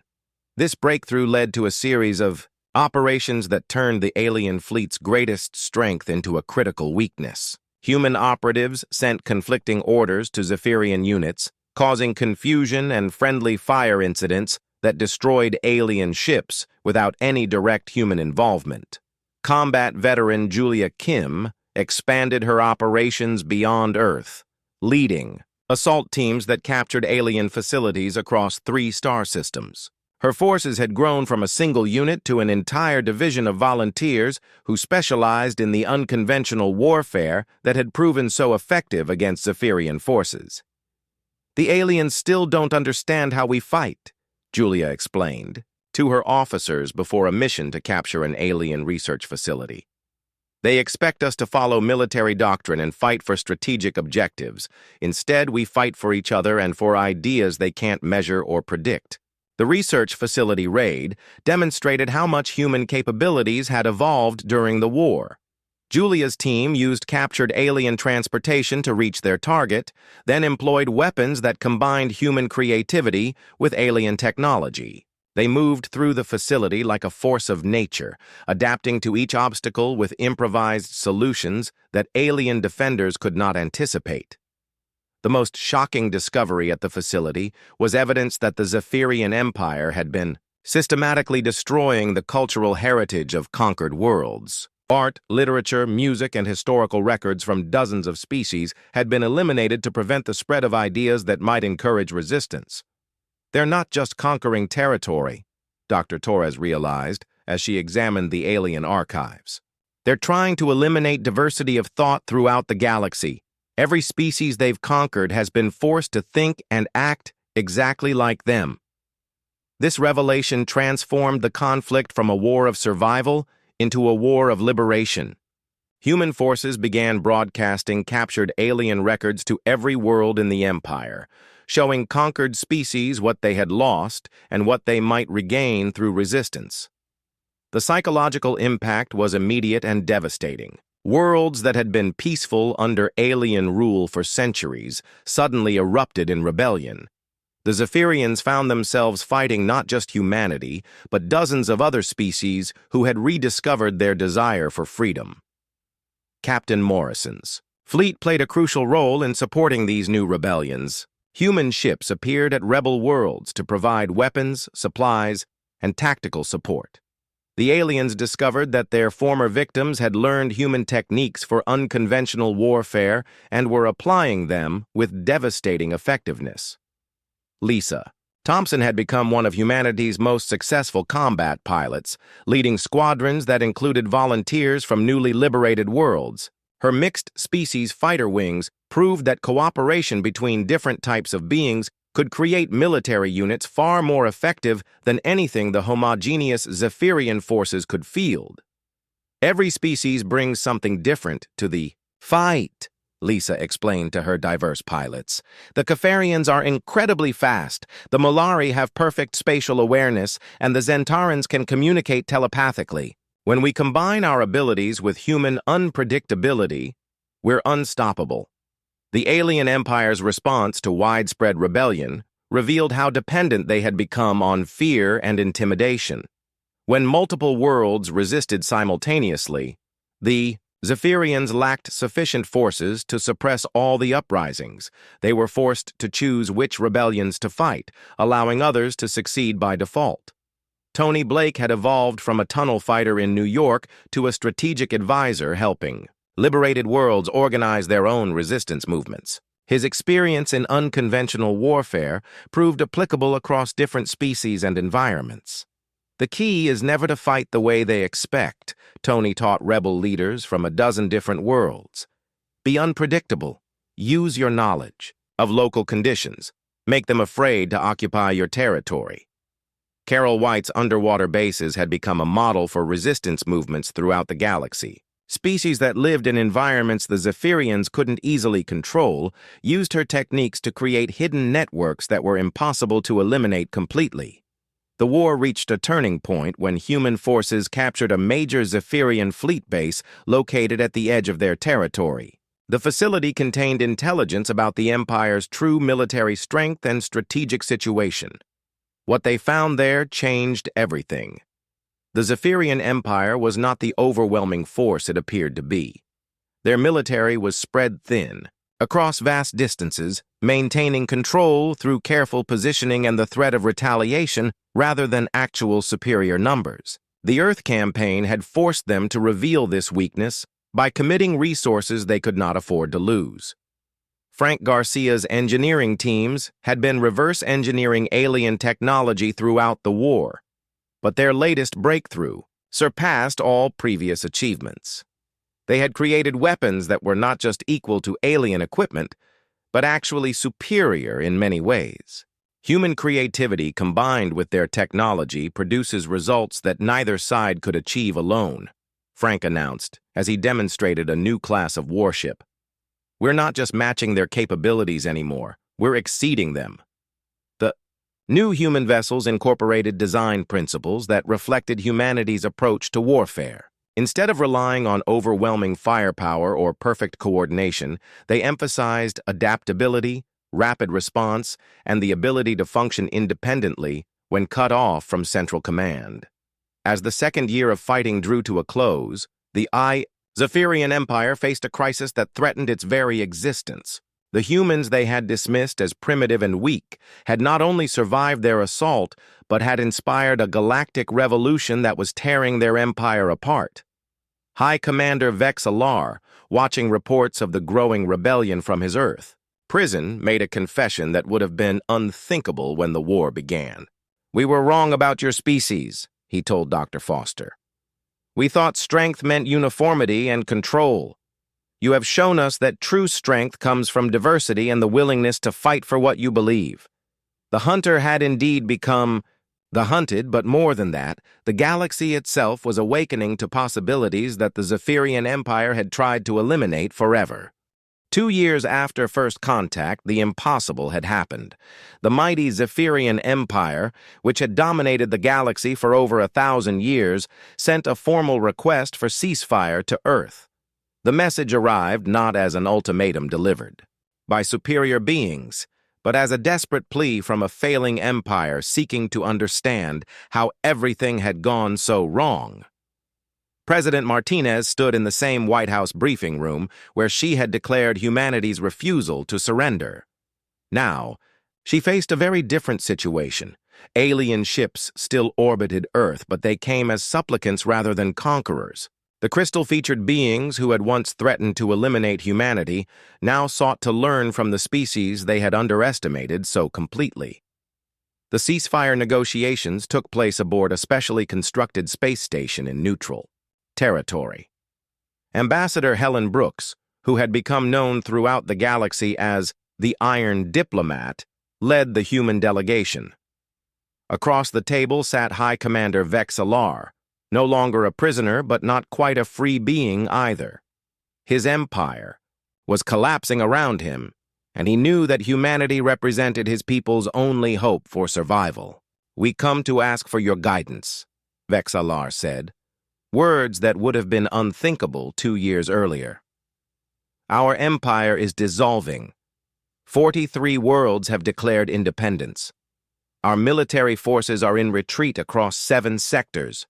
This breakthrough led to a series of operations that turned the alien fleet's greatest strength into a critical weakness. Human operatives sent conflicting orders to Zephyrian units, causing confusion and friendly fire incidents that destroyed alien ships without any direct human involvement. Combat veteran Julia Kim expanded her operations beyond Earth, leading assault teams that captured alien facilities across 3 star systems. Her forces had grown from a single unit to an entire division of volunteers who specialized in the unconventional warfare that had proven so effective against Zephyrian forces. "The aliens still don't understand how we fight," Julia explained to her officers before a mission to capture an alien research facility. "They expect us to follow military doctrine and fight for strategic objectives. Instead, we fight for each other and for ideas they can't measure or predict." The research facility raid demonstrated how much human capabilities had evolved during the war. Julia's team used captured alien transportation to reach their target, then employed weapons that combined human creativity with alien technology. They moved through the facility like a force of nature, adapting to each obstacle with improvised solutions that alien defenders could not anticipate. The most shocking discovery at the facility was evidence that the Zephyrian Empire had been systematically destroying the cultural heritage of conquered worlds. Art, literature, music, and historical records from dozens of species had been eliminated to prevent the spread of ideas that might encourage resistance. "They're not just conquering territory," Dr. Torres realized as she examined the alien archives. "They're trying to eliminate diversity of thought throughout the galaxy. Every species they've conquered has been forced to think and act exactly like them." This revelation transformed the conflict from a war of survival into a war of liberation. Human forces began broadcasting captured alien records to every world in the Empire, showing conquered species what they had lost and what they might regain through resistance. The psychological impact was immediate and devastating. Worlds that had been peaceful under alien rule for centuries suddenly erupted in rebellion. The Zephyrians found themselves fighting not just humanity, but dozens of other species who had rediscovered their desire for freedom. Captain Morrison's fleet played a crucial role in supporting these new rebellions. Human ships appeared at rebel worlds to provide weapons, supplies, and tactical support. The aliens discovered that their former victims had learned human techniques for unconventional warfare and were applying them with devastating effectiveness. Lisa Thompson had become one of humanity's most successful combat pilots, leading squadrons that included volunteers from newly liberated worlds. Her mixed-species fighter wings proved that cooperation between different types of beings could create military units far more effective than anything the homogeneous Zephyrian forces could field. "Every species brings something different to the fight," Lisa explained to her diverse pilots. "The Capharians are incredibly fast, the Molari have perfect spatial awareness, and the Zentarans can communicate telepathically. When we combine our abilities with human unpredictability, we're unstoppable." The alien empire's response to widespread rebellion revealed how dependent they had become on fear and intimidation. When multiple worlds resisted simultaneously, the Zephyrians lacked sufficient forces to suppress all the uprisings. They were forced to choose which rebellions to fight, allowing others to succeed by default. Tony Blake had evolved from a tunnel fighter in New York to a strategic advisor helping liberated worlds organize their own resistance movements. His experience in unconventional warfare proved applicable across different species and environments. The key is never to fight the way they expect, Tony taught rebel leaders from a dozen different worlds. Be unpredictable. Use your knowledge of local conditions. Make them afraid to occupy your territory. Carol White's underwater bases had become a model for resistance movements throughout the galaxy. Species that lived in environments the Zephyrians couldn't easily control used her techniques to create hidden networks that were impossible to eliminate completely. The war reached a turning point when human forces captured a major Zephyrian fleet base located at the edge of their territory. The facility contained intelligence about the Empire's true military strength and strategic situation. What they found there changed everything. The Zephyrian Empire was not the overwhelming force it appeared to be. Their military was spread thin, across vast distances, maintaining control through careful positioning and the threat of retaliation rather than actual superior numbers. The Earth campaign had forced them to reveal this weakness by committing resources they could not afford to lose. Frank Garcia's engineering teams had been reverse engineering alien technology throughout the war, but their latest breakthrough surpassed all previous achievements. They had created weapons that were not just equal to alien equipment, but actually superior in many ways. Human creativity combined with their technology produces results that neither side could achieve alone, Frank announced as he demonstrated a new class of warship. We're not just matching their capabilities anymore, we're exceeding them. The new human vessels incorporated design principles that reflected humanity's approach to warfare. Instead of relying on overwhelming firepower or perfect coordination, they emphasized adaptability, rapid response, and the ability to function independently when cut off from central command. As the second year of fighting drew to a close, the Zephyrian Empire faced a crisis that threatened its very existence. The humans they had dismissed as primitive and weak had not only survived their assault, but had inspired a galactic revolution that was tearing their empire apart. High Commander Vex Alar, watching reports of the growing rebellion from his Earth prison, made a confession that would have been unthinkable when the war began. "We were wrong about your species," he told Dr. Foster. "We thought strength meant uniformity and control. You have shown us that true strength comes from diversity and the willingness to fight for what you believe." The hunter had indeed become the hunted, but more than that, the galaxy itself was awakening to possibilities that the Zephyrian Empire had tried to eliminate forever. 2 years after first contact, the impossible had happened. The mighty Zephyrian Empire, which had dominated the galaxy for over 1,000 years, sent a formal request for ceasefire to Earth. The message arrived not as an ultimatum delivered by superior beings, but as a desperate plea from a failing empire seeking to understand how everything had gone so wrong. President Martinez stood in the same White House briefing room where she had declared humanity's refusal to surrender. Now, she faced a very different situation. Alien ships still orbited Earth, but they came as supplicants rather than conquerors. The crystal-featured beings who had once threatened to eliminate humanity now sought to learn from the species they had underestimated so completely. The ceasefire negotiations took place aboard a specially constructed space station in neutral territory. Ambassador Helen Brooks, who had become known throughout the galaxy as the Iron Diplomat, led the human delegation. Across the table sat High Commander Vex Alar, no longer a prisoner but not quite a free being either. His empire was collapsing around him, and he knew that humanity represented his people's only hope for survival. "We come to ask for your guidance," Vex Alar said, words that would have been unthinkable 2 years earlier. "Our empire is dissolving. 43 worlds have declared independence. Our military forces are in retreat across 7 sectors.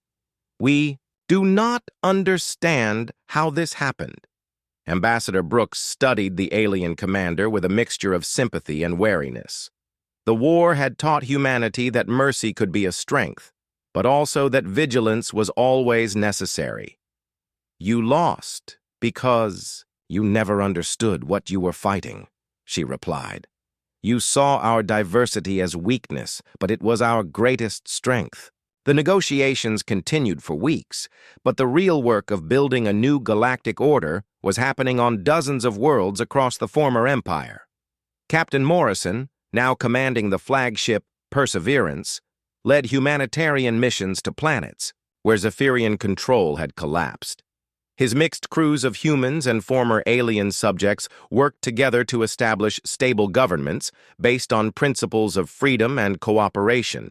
We do not understand how this happened. Ambassador Brooks studied the alien commander with a mixture of sympathy and wariness. The war had taught humanity that mercy could be a strength, but also that vigilance was always necessary. You lost because you never understood what you were fighting, she replied. You saw our diversity as weakness, but it was our greatest strength. The negotiations continued for weeks, but the real work of building a new galactic order was happening on dozens of worlds across the former empire. Captain Morrison, now commanding the flagship Perseverance, led humanitarian missions to planets where Zephyrian control had collapsed. His mixed crews of humans and former alien subjects worked together to establish stable governments based on principles of freedom and cooperation.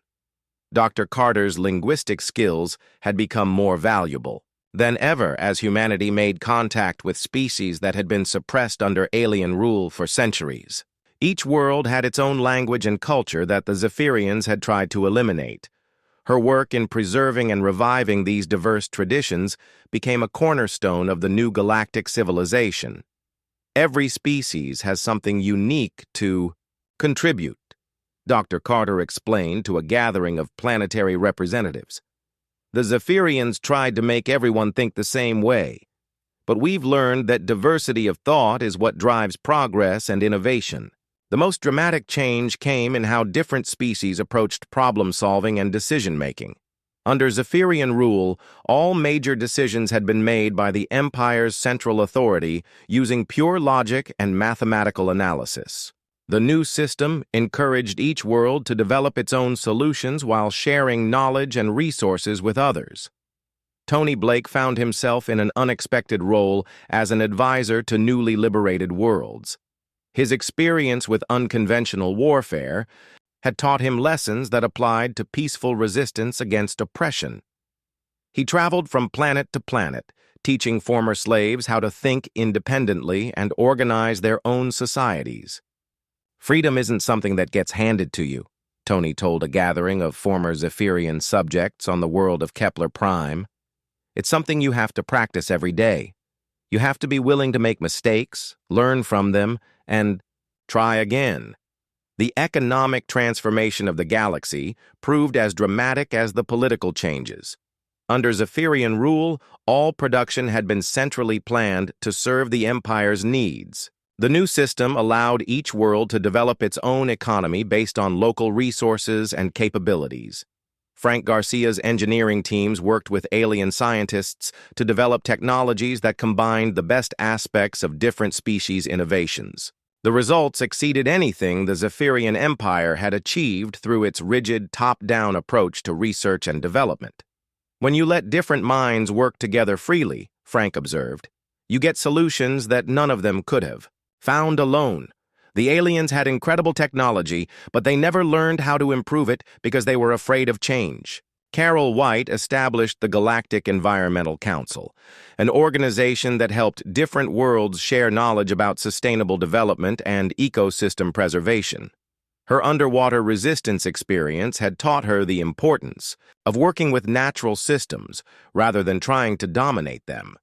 Dr. Carter's linguistic skills had become more valuable than ever as humanity made contact with species that had been suppressed under alien rule for centuries. Each world had its own language and culture that the Zephyrians had tried to eliminate. Her work in preserving and reviving these diverse traditions became a cornerstone of the new galactic civilization. Every species has something unique to contribute, Dr. Carter explained to a gathering of planetary representatives. The Zephyrians tried to make everyone think the same way, but we've learned that diversity of thought is what drives progress and innovation. The most dramatic change came in how different species approached problem-solving and decision-making. Under Zephyrian rule, all major decisions had been made by the Empire's central authority using pure logic and mathematical analysis. The new system encouraged each world to develop its own solutions while sharing knowledge and resources with others. Tony Blake found himself in an unexpected role as an advisor to newly liberated worlds. His experience with unconventional warfare had taught him lessons that applied to peaceful resistance against oppression. He traveled from planet to planet, teaching former slaves how to think independently and organize their own societies. Freedom isn't something that gets handed to you, Tony told a gathering of former Zephyrian subjects on the world of Kepler Prime. It's something you have to practice every day. You have to be willing to make mistakes, learn from them, and try again. The economic transformation of the galaxy proved as dramatic as the political changes. Under Zephyrian rule, all production had been centrally planned to serve the Empire's needs. The new system allowed each world to develop its own economy based on local resources and capabilities. Frank Garcia's engineering teams worked with alien scientists to develop technologies that combined the best aspects of different species' innovations. The results exceeded anything the Zephyrian Empire had achieved through its rigid top-down approach to research and development. When you let different minds work together freely, Frank observed, you get solutions that none of them could have found alone. The aliens had incredible technology, but they never learned how to improve it because they were afraid of change. Carol White established the Galactic Environmental Council, an organization that helped different worlds share knowledge about sustainable development and ecosystem preservation. Her underwater resistance experience had taught her the importance of working with natural systems rather than trying to dominate them.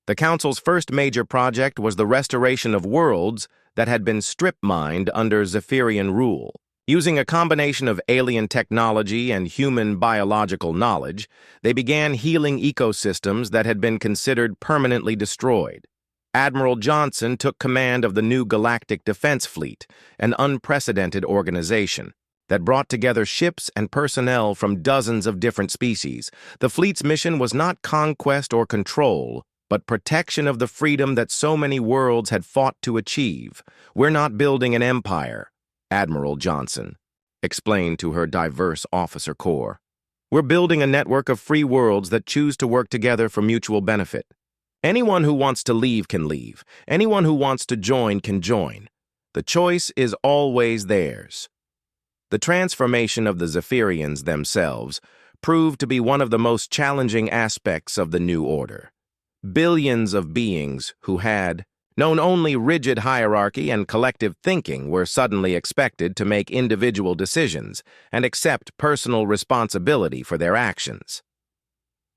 The Council's first major project was the restoration of worlds that had been strip-mined under Zephyrian rule. Using a combination of alien technology and human biological knowledge, they began healing ecosystems that had been considered permanently destroyed. Admiral Johnson took command of the new Galactic Defense Fleet, an unprecedented organization that brought together ships and personnel from dozens of different species. The fleet's mission was not conquest or control, but protection of the freedom that so many worlds had fought to achieve. We're not building an empire, Admiral Johnson explained to her diverse officer corps. We're building a network of free worlds that choose to work together for mutual benefit. Anyone who wants to leave can leave. Anyone who wants to join can join. The choice is always theirs. The transformation of the Zephyrians themselves proved to be one of the most challenging aspects of the new order. Billions of beings who had known only rigid hierarchy and collective thinking were suddenly expected to make individual decisions and accept personal responsibility for their actions.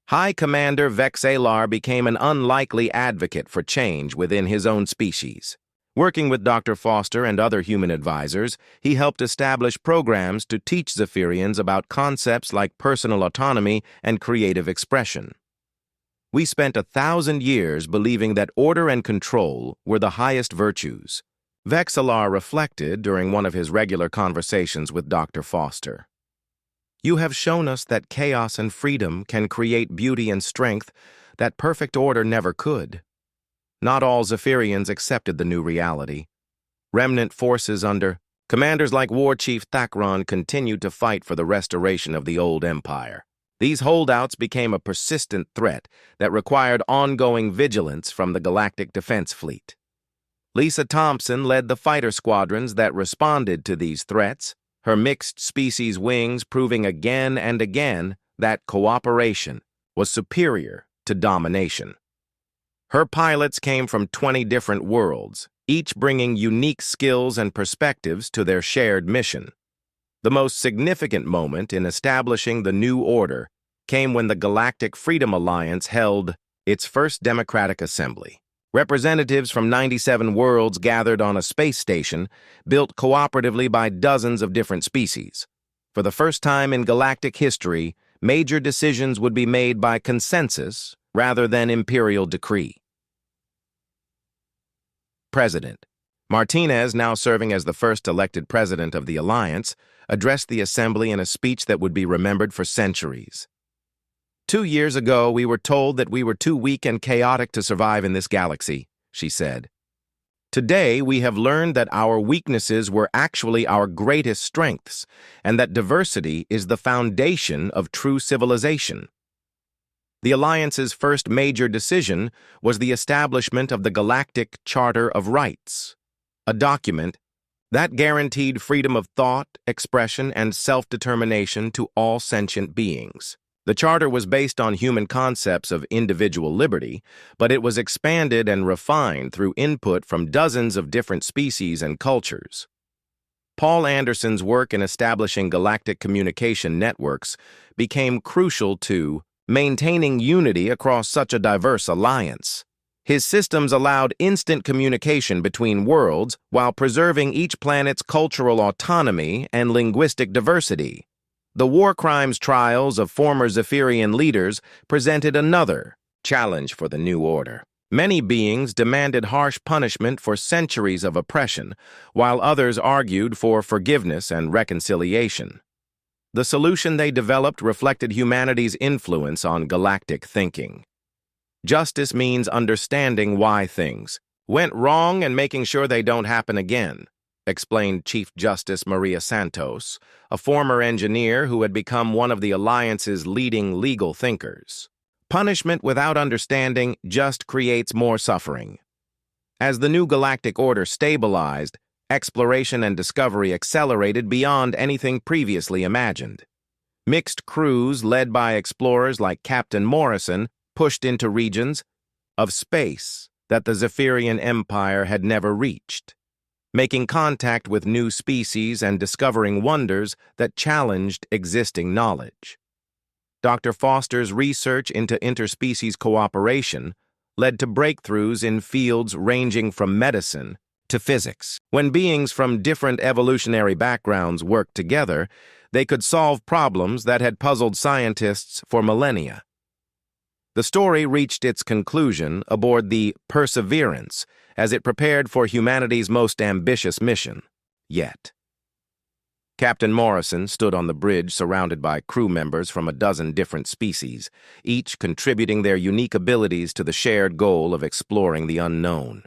High Commander Vexalar became an unlikely advocate for change within his own species. Working with Dr. Foster and other human advisors, he helped establish programs to teach Zephyrians about concepts like personal autonomy and creative expression. We spent 1,000 years believing that order and control were the highest virtues. Vexalar reflected during one of his regular conversations with Dr. Foster. You have shown us that chaos and freedom can create beauty and strength that perfect order never could. Not all Zephyrians accepted the new reality. Remnant forces under commanders like War Chief Thakron continued to fight for the restoration of the old empire. These holdouts became a persistent threat that required ongoing vigilance from the Galactic Defense Fleet. Lisa Thompson led the fighter squadrons that responded to these threats, her mixed-species wings proving again and again that cooperation was superior to domination. Her pilots came from 20 different worlds, each bringing unique skills and perspectives to their shared mission. The most significant moment in establishing the new order came when the Galactic Freedom Alliance held its first democratic assembly. Representatives from 97 worlds gathered on a space station built cooperatively by dozens of different species. For the first time in galactic history, major decisions would be made by consensus rather than imperial decree. President Martinez, now serving as the first elected president of the Alliance, addressed the assembly in a speech that would be remembered for centuries. 2 years ago, we were told that we were too weak and chaotic to survive in this galaxy, she said. Today, we have learned that our weaknesses were actually our greatest strengths, and that diversity is the foundation of true civilization. The Alliance's first major decision was the establishment of the Galactic Charter of Rights, a document that guaranteed freedom of thought, expression, and self-determination to all sentient beings. The charter was based on human concepts of individual liberty, but it was expanded and refined through input from dozens of different species and cultures. Paul Anderson's work in establishing galactic communication networks became crucial to maintaining unity across such a diverse alliance. His systems allowed instant communication between worlds while preserving each planet's cultural autonomy and linguistic diversity. The war crimes trials of former Zephyrian leaders presented another challenge for the new order. Many beings demanded harsh punishment for centuries of oppression, while others argued for forgiveness and reconciliation. The solution they developed reflected humanity's influence on galactic thinking. Justice means understanding why things went wrong and making sure they don't happen again, explained Chief Justice Maria Santos, a former engineer who had become one of the Alliance's leading legal thinkers. Punishment without understanding just creates more suffering. As the new galactic order stabilized, exploration and discovery accelerated beyond anything previously imagined. Mixed crews led by explorers like Captain Morrison pushed into regions of space that the Zephyrian Empire had never reached, making contact with new species and discovering wonders that challenged existing knowledge. Dr. Foster's research into interspecies cooperation led to breakthroughs in fields ranging from medicine to physics. When beings from different evolutionary backgrounds worked together, they could solve problems that had puzzled scientists for millennia. The story reached its conclusion aboard the Perseverance as it prepared for humanity's most ambitious mission yet. Captain Morrison stood on the bridge surrounded by crew members from a dozen different species, each contributing their unique abilities to the shared goal of exploring the unknown.